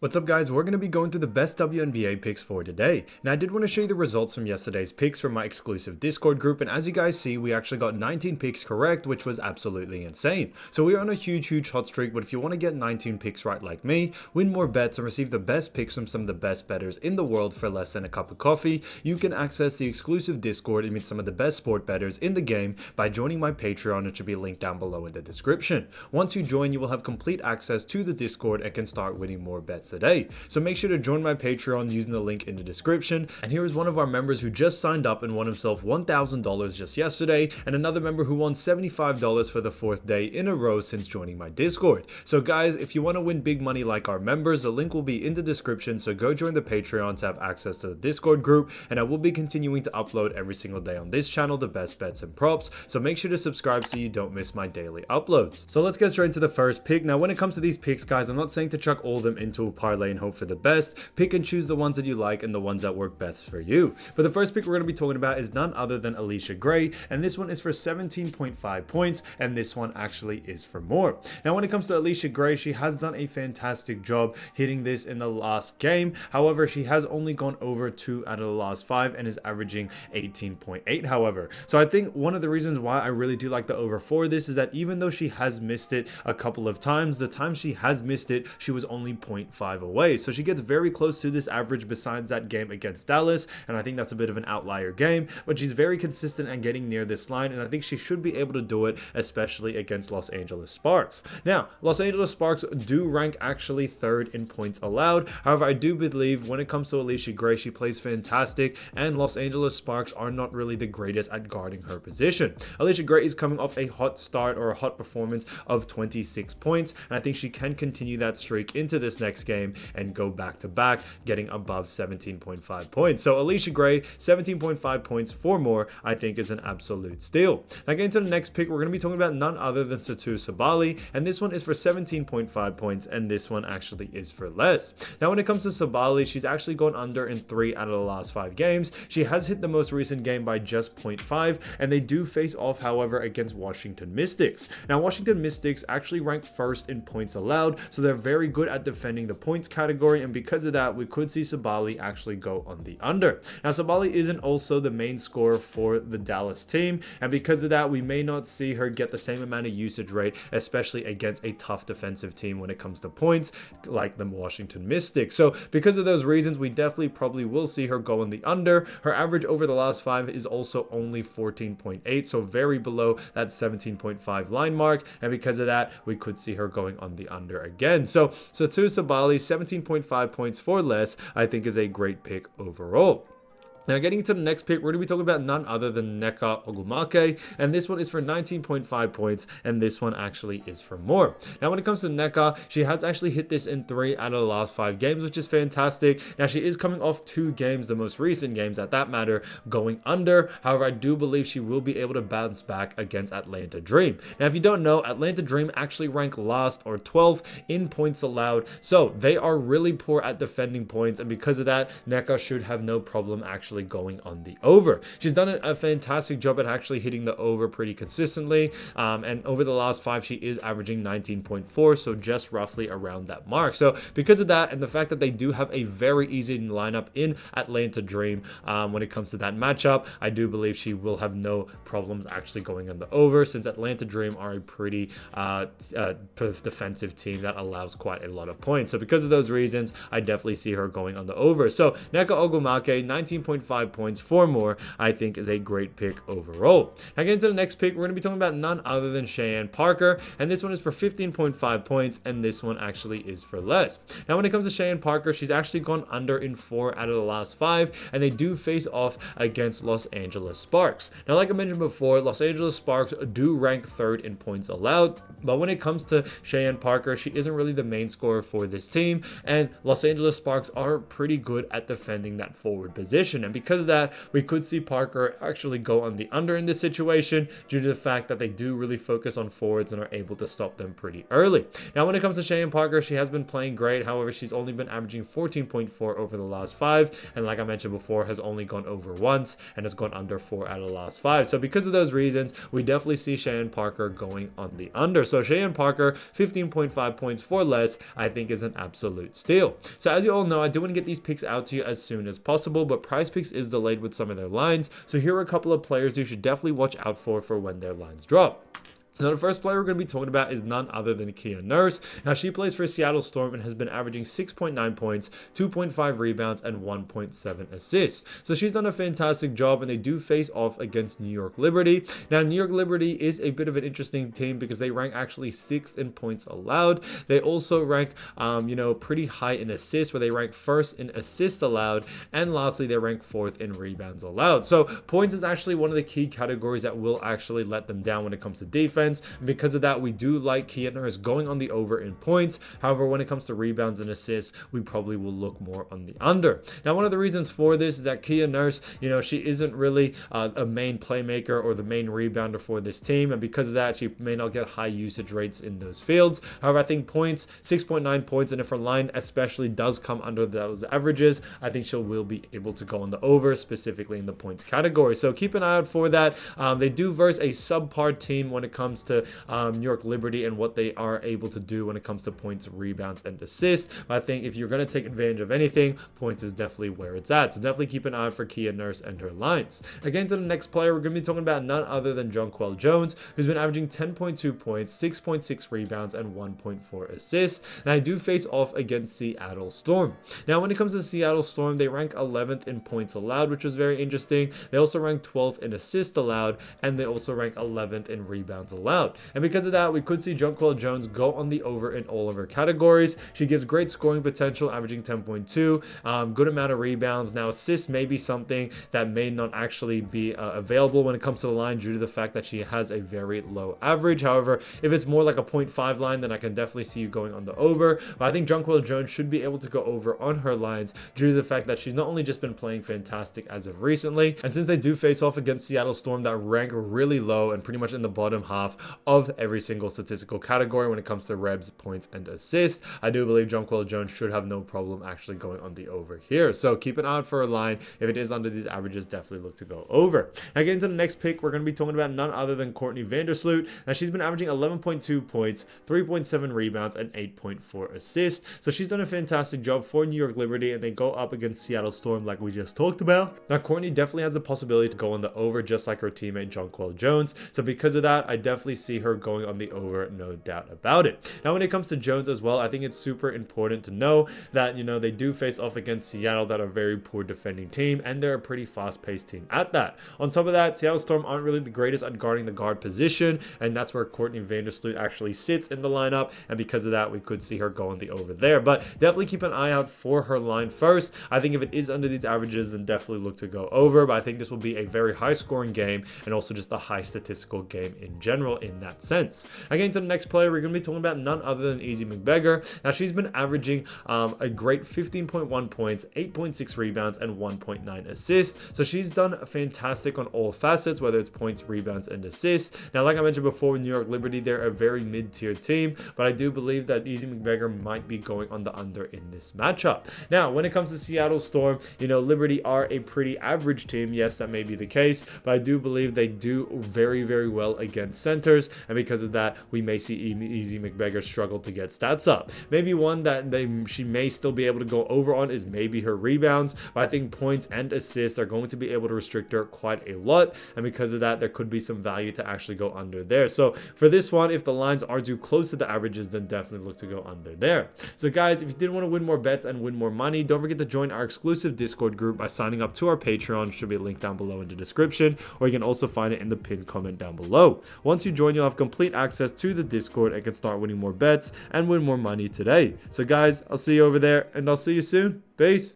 What's up guys, we're going to be going through the best WNBA picks for today. Now I did want to show you the results from yesterday's picks from my exclusive Discord group, and as you guys see, we actually got 19 picks correct, which was absolutely insane. So we're on a huge hot streak, but if you want to get 19 picks right like me, win more bets and receive the best picks from some of the best bettors in the world for less than a cup of coffee, you can access the exclusive Discord and meet some of the best sport bettors in the game by joining my Patreon, which will be linked down below in the description. Once you join, you will have complete access to the Discord and can start winning more bets today. So make sure to join my Patreon using the link in the description. And here is one of our members who just signed up and won himself $1,000 just yesterday, and another member who won $75 for the fourth day in a row since joining my Discord. So guys, if you want to win big money like our members, the link will be in the description, so go join the Patreon to have access to the Discord group, and I will be continuing to upload every single day on this channel the best bets and props, so make sure to subscribe so you don't miss my daily uploads. So let's get straight into the first pick. Now when it comes to these picks guys, I'm not saying to chuck all of them into a parlay and hope for the best. Pick and choose the ones that you like and the ones that work best for you. But the first pick we're going to be talking about is none other than Alicia Gray, and this one is for 17.5 points, and this one actually is for more. Now when it comes to Alicia Gray, she has done a fantastic job hitting this in the last game. However, she has only gone over 2 out of the last 5 and is averaging 18.8 however. So I think one of the reasons why I really do like the over for this is that even though she has missed it a couple of times, the time she has missed it, she was only 0.5 away. So she gets very close to this average besides that game against Dallas, and I think that's a bit of an outlier game, but she's very consistent and getting near this line, and I think she should be able to do it, especially against Los Angeles Sparks. Now, Los Angeles Sparks do rank actually 3rd in points allowed. However, I do believe when it comes to Alicia Gray, she plays fantastic, and Los Angeles Sparks are not really the greatest at guarding her position. Alicia Gray is coming off a hot start or a hot performance of 26 points, and I think she can continue that streak into this next game and go back to back, getting above 17.5 points. So Alicia Gray, 17.5 points for more, I think is an absolute steal. Now getting to the next pick, we're going to be talking about none other than Satou Sabally, and this one is for 17.5 points, and this one actually is for less. Now when it comes to Sabally, she's actually gone under in 3 out of the last 5 games. She has hit the most recent game by just 0.5, and they do face off, however, against Washington Mystics. Now Washington Mystics actually rank 1st in points allowed, so they're very good at defending the points category, and because of that, we could see Sabally actually go on the under. Now Sabally isn't also the main scorer for the Dallas team, and because of that, we may not see her get the same amount of usage rate, especially against a tough defensive team when it comes to points like the Washington Mystics. So because of those reasons, we definitely probably will see her go on the under. Her average over the last 5 is also only 14.8, so very below that 17.5 line mark, and because of that, we could see her going on the under again. So Satou Sabally, 17.5 points for less, I think is a great pick overall. Now getting into the next pick, we're going to be talking about none other than Nneka Ogwumike, and this one is for 19.5 points, and this one actually is for more. Now when it comes to Nneka, she has actually hit this in 3 out of the last 5 games, which is fantastic. Now she is coming off 2 games, the most recent games at that matter, going under. However, I do believe she will be able to bounce back against Atlanta Dream. Now if you don't know, Atlanta Dream actually rank last or 12th in points allowed, so they are really poor at defending points, and because of that, Nneka should have no problem actually going on the over. She's done a fantastic job at actually hitting the over pretty consistently, and over the last 5 she is averaging 19.4, so just roughly around that mark. So because of that and the fact that they do have a very easy lineup in Atlanta Dream, when it comes to that matchup, I do believe she will have no problems actually going on the over, since Atlanta Dream are a pretty defensive team that allows quite a lot of points. So because of those reasons, I definitely see her going on the over. So Nneka Ogwumike, 19.5 points for more, I think is a great pick overall. Now getting to the next pick, we're going to be talking about none other than Cheyenne Parker, and this one is for 15.5 points, and this one actually is for less. Now when it comes to Cheyenne Parker, she's actually gone under in 4 out of the last 5, and they do face off against Los Angeles Sparks. Now like I mentioned before, Los Angeles Sparks do rank 3rd in points allowed, but when it comes to Cheyenne Parker, she isn't really the main scorer for this team, and Los Angeles Sparks are pretty good at defending that forward position, and because of that, we could see Parker actually go on the under in this situation due to the fact that they do really focus on forwards and are able to stop them pretty early. Now, when it comes to Cheyenne Parker, she has been playing great. However, she's only been averaging 14.4 over the last 5, and like I mentioned before, has only gone over once and has gone under 4 out of the last 5. So because of those reasons, we definitely see Cheyenne Parker going on the under. So Cheyenne Parker, 15.5 points for less, I think is an absolute steal. So as you all know, I do want to get these picks out to you as soon as possible, but Prizepicks is delayed with some of their lines. So here are a couple of players you should definitely watch out for when their lines drop. Now, the first player we're going to be talking about is none other than Kia Nurse. Now, she plays for Seattle Storm and has been averaging 6.9 points, 2.5 rebounds, and 1.7 assists. So she's done a fantastic job, and they do face off against New York Liberty. Now, New York Liberty is a bit of an interesting team because they rank actually 6th in points allowed. They also rank, pretty high in assists, where they rank 1st in assists allowed, and lastly, they rank 4th in rebounds allowed. So points is actually one of the key categories that will actually let them down when it comes to defense. And because of that, we do like Kia Nurse going on the over in points. However, when it comes to rebounds and assists, we probably will look more on the under. Now, one of the reasons for this is that Kia Nurse, she isn't really a main playmaker or the main rebounder for this team. And because of that, she may not get high usage rates in those fields. However, I think points, 6.9 points, and if her line especially does come under those averages, I think she will be able to go on the over, specifically in the points category. So keep an eye out for that. They do verse a subpar team when it comes to New York Liberty and what they are able to do when it comes to points, rebounds, and assists. But I think if you're going to take advantage of anything, points is definitely where it's at. So definitely keep an eye out for Kia Nurse and her lines. Again, to the next player, we're going to be talking about none other than Jonquel Jones, who's been averaging 10.2 points, 6.6 rebounds, and 1.4 assists. And I do face off against Seattle Storm. Now, when it comes to Seattle Storm, they rank 11th in points allowed, which was very interesting. They also rank 12th in assists allowed, and they also rank 11th in rebounds allowed. And because of that, we could see Jonquel Jones go on the over in all of her categories. She gives great scoring potential, averaging 10.2, good amount of rebounds. Now, assists may be something that may not actually be available when it comes to the line due to the fact that she has a very low average. However, if it's more like a 0.5 line, then I can definitely see you going on the over. But I think Jonquel Jones should be able to go over on her lines due to the fact that she's not only just been playing fantastic as of recently, and since they do face off against Seattle Storm that rank really low and pretty much in the bottom half of every single statistical category when it comes to rebs, points, and assists, I do believe Jonquel Jones should have no problem actually going on the over here. So keep an eye out for a line. If it is under these averages, definitely look to go over. Now, getting to the next pick, we're going to be talking about none other than Courtney Vandersloot. Now, she's been averaging 11.2 points, 3.7 rebounds, and 8.4 assists. So she's done a fantastic job for New York Liberty, and they go up against Seattle Storm like we just talked about. Now, Courtney definitely has the possibility to go on the over just like her teammate Jonquel Jones. So because of that, I definitely see her going on the over, no doubt about it. Now, when it comes to Jones as well, I think it's super important to know that, they do face off against Seattle, that are a very poor defending team, and they're a pretty fast-paced team at that. On top of that, Seattle Storm aren't really the greatest at guarding the guard position, and that's where Courtney Vandersloot actually sits in the lineup, and because of that, we could see her go on the over there. But definitely keep an eye out for her line first. I think if it is under these averages, then definitely look to go over, but I think this will be a very high-scoring game and also just a high statistical game in general in that sense. Again, to the next player, we're going to be talking about none other than Easy McBeggar. Now, she's been averaging a great 15.1 points, 8.6 rebounds, and 1.9 assists. So she's done fantastic on all facets, whether it's points, rebounds, and assists. Now, like I mentioned before, New York Liberty, they're a very mid-tier team, but I do believe that Easy McBeggar might be going on the under in this matchup. Now, when it comes to Seattle Storm, Liberty are a pretty average team. Yes, that may be the case, but I do believe they do very, very well against centers, and because of that, we may see Easy McBeggar struggle to get stats up. Maybe one that she may still be able to go over on is maybe her rebounds, but I think points and assists are going to be able to restrict her quite a lot, and because of that, there could be some value to actually go under there. So for this one, if the lines are too close to the averages, then definitely look to go under there. So guys, if you did want to win more bets and win more money, don't forget to join our exclusive Discord group by signing up to our Patreon. Should be a link down below in the description, or you can also find it in the pinned comment down below. Once you join, you'll have complete access to the Discord and can start winning more bets and win more money today. So guys, I'll see you over there, and I'll see you soon. Peace.